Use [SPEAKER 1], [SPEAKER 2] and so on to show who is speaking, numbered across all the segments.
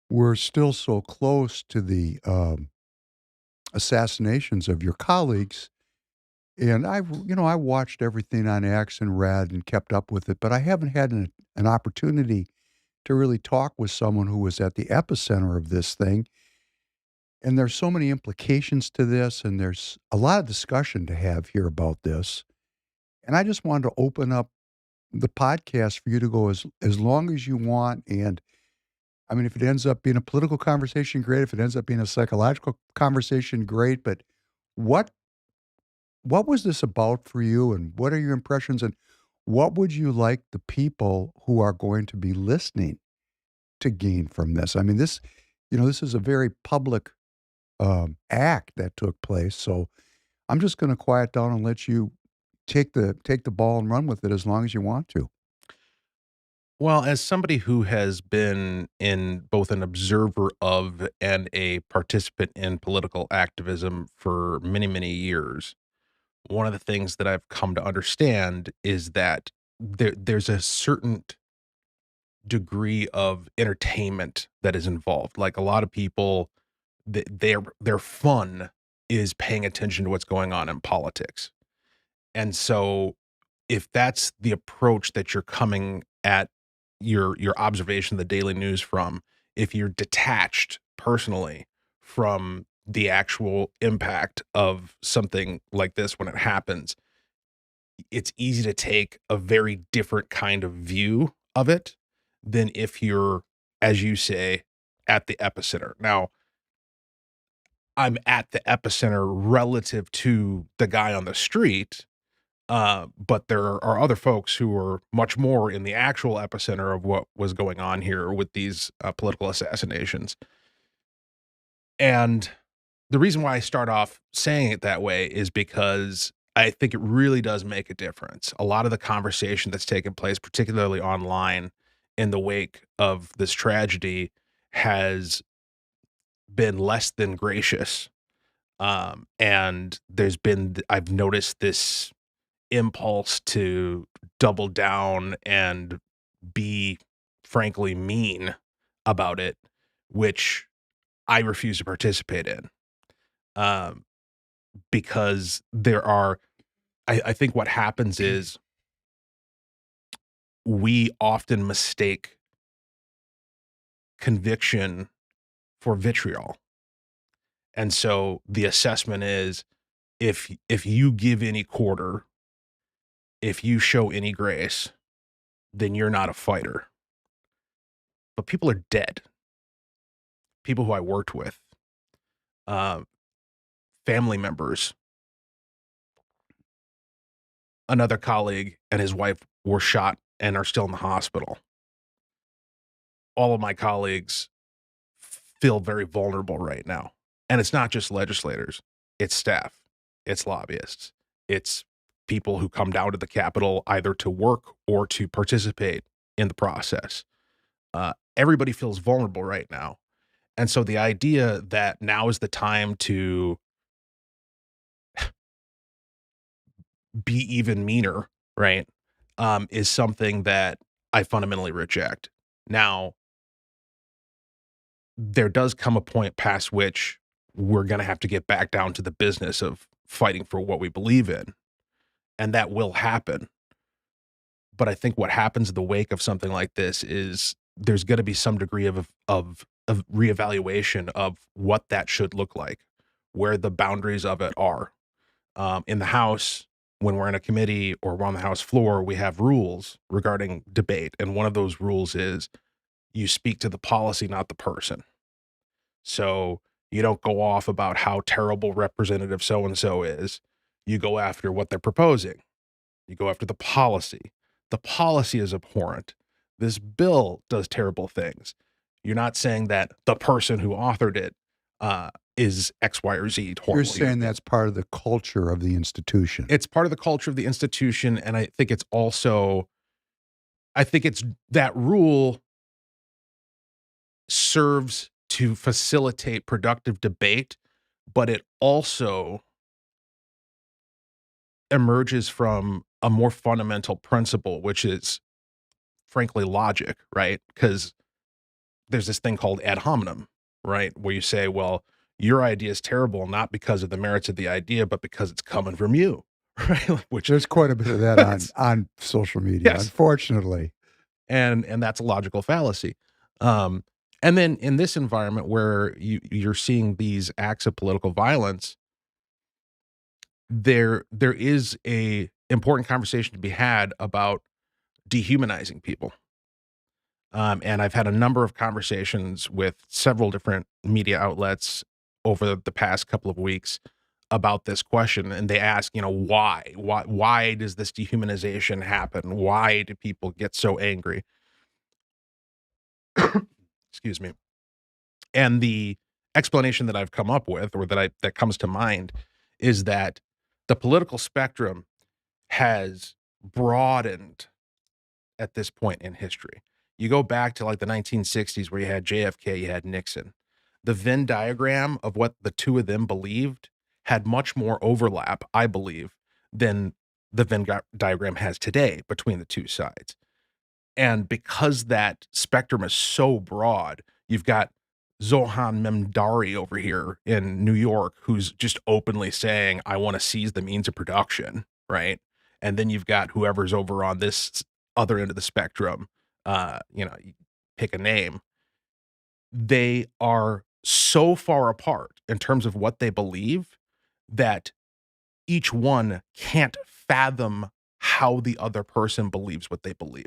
[SPEAKER 1] we're still so close to the assassinations of your colleagues. And I watched everything on X and read and kept up with it, but I haven't had an opportunity to really talk with someone who was at the epicenter of this thing. And there's so many implications to this, and there's a lot of discussion to have here about this. And I just wanted to open up the podcast for you to go as long as you want. And I mean, if it ends up being a political conversation, great. If it ends up being a psychological conversation, great. But what what was this about for you, and what are your impressions, and what would you like the people who are going to be listening to gain from this? I mean, this is a very public act that took place. So I'm just going to quiet down and let you take the ball and run with it as long as you want to.
[SPEAKER 2] Well, as somebody who has been in both an observer of and a participant in political activism for many, many years, one of the things that I've come to understand is that there's a certain degree of entertainment that is involved. Like a lot of people, their fun is paying attention to what's going on in politics. And so if that's the approach that you're coming at your observation of the daily news from, if you're detached personally from the actual impact of something like this when it happens, it's easy to take a very different kind of view of it than if you're, as you say, at the epicenter. Now, I'm at the epicenter relative to the guy on the street, but there are other folks who are much more in the actual epicenter of what was going on here with these political assassinations. And the reason why I start off saying it that way is because I think it really does make a difference. A lot of the conversation that's taken place, particularly online in the wake of this tragedy, has been less than gracious. And I've noticed this impulse to double down and be frankly mean about it, which I refuse to participate in. Um, because I think what happens is we often mistake conviction for vitriol. And so the assessment is if you give any quarter, if you show any grace, then you're not a fighter. But people are dead. People who I worked with, uh, family members, another colleague and his wife were shot and are still in the hospital. All of my colleagues feel very vulnerable right now. And it's not just legislators, it's staff, it's lobbyists, it's people who come down to the Capitol either to work or to participate in the process. Everybody feels vulnerable right now. And so the idea that now is the time to be even meaner, right, is something that I fundamentally reject. Now, there does come a point past which we're gonna have to get back down to the business of fighting for what we believe in, and that will happen. But I think what happens in the wake of something like this is there's gonna be some degree of reevaluation of what that should look like, where the boundaries of it are. In the House, when we're in a committee or we're on the House floor, we have rules regarding debate, and one of those rules is you speak to the policy, not the person. So you don't go off about how terrible Representative so and so is. You go after what they're proposing. You go after the policy. The policy is abhorrent. This bill does terrible things. You're not saying that the person who authored it is X, Y, or Z
[SPEAKER 1] You're
[SPEAKER 2] horrible human
[SPEAKER 1] saying
[SPEAKER 2] being.
[SPEAKER 1] that's part of the culture of the institution.
[SPEAKER 2] It's part of the culture of the institution, and I think it's that rule serves to facilitate productive debate, but it also emerges from a more fundamental principle, which is frankly logic, right? Because there's this thing called ad hominem, right? Where you say, well, your idea is terrible, not because of the merits of the idea, but because it's coming from you, right? Which
[SPEAKER 1] There's quite a bit of that on
[SPEAKER 2] it's,
[SPEAKER 1] social media,
[SPEAKER 2] yes,
[SPEAKER 1] unfortunately.
[SPEAKER 2] and that's a logical fallacy. Um, and then in this environment where you're seeing these acts of political violence, there is a important conversation to be had about dehumanizing people. And I've had a number of conversations with several different media outlets over the past couple of weeks about this question. And they ask, why? Why does this dehumanization happen? Why do people get so angry? Excuse me. And the explanation that I've come up with, or that comes to mind, is that the political spectrum has broadened at this point in history. You go back to like the 1960s where you had JFK, you had Nixon. The Venn diagram of what the two of them believed had much more overlap, I believe, than the diagram has today between the two sides. And because that spectrum is so broad, you've got Zohan Memdari over here in New York who's just openly saying, I want to seize the means of production, right? And then you've got whoever's over on this other end of the spectrum, you pick a name. They are so far apart in terms of what they believe that each one can't fathom how the other person believes what they believe.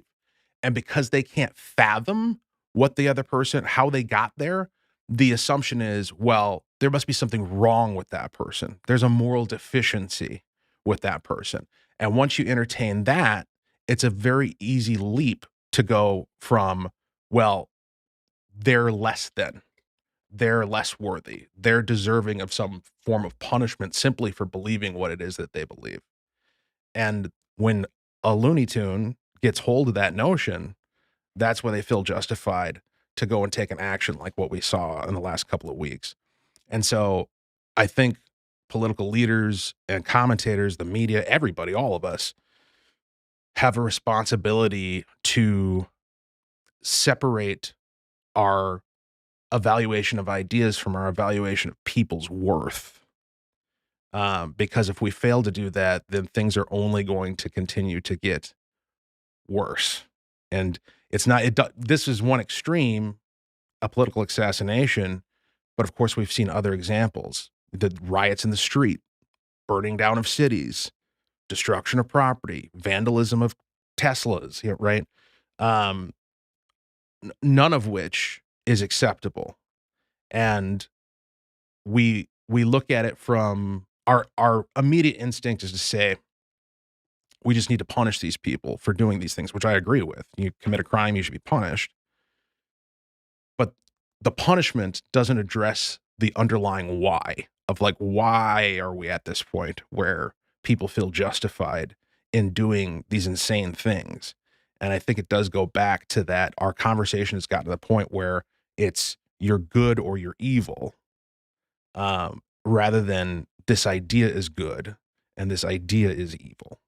[SPEAKER 2] And because they can't fathom what the other person, how they got there, the assumption is, well, there must be something wrong with that person. There's a moral deficiency with that person. And once you entertain that, it's a very easy leap to go from, well, they're less than, they're less worthy, they're deserving of some form of punishment simply for believing what it is that they believe. And when a Looney Tune gets hold of that notion, that's when they feel justified to go and take an action like what we saw in the last couple of weeks. And so I think political leaders and commentators, the media, everybody, all of us have a responsibility to separate our evaluation of ideas from our evaluation of people's worth. Because if we fail to do that, then things are only going to continue to get worse. And it's not, this is one extreme, a political assassination, but of course we've seen other examples. The riots in the street, burning down of cities, destruction of property, vandalism of Teslas, right? Um, None of which is acceptable. And we look at it from our immediate instinct is to say, we just need to punish these people for doing these things, which I agree with. You commit a crime, you should be punished. But the punishment doesn't address the underlying why of like, why are we at this point where people feel justified in doing these insane things? And I think it does go back to that. Our conversation has gotten to the point where it's you're good or you're evil, rather than this idea is good and this idea is evil.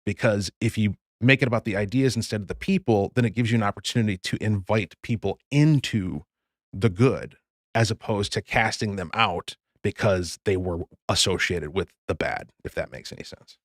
[SPEAKER 2] Because if you make it about the ideas instead of the people, then it gives you an opportunity to invite people into the good as opposed to casting them out because they were associated with the bad, if that makes any sense.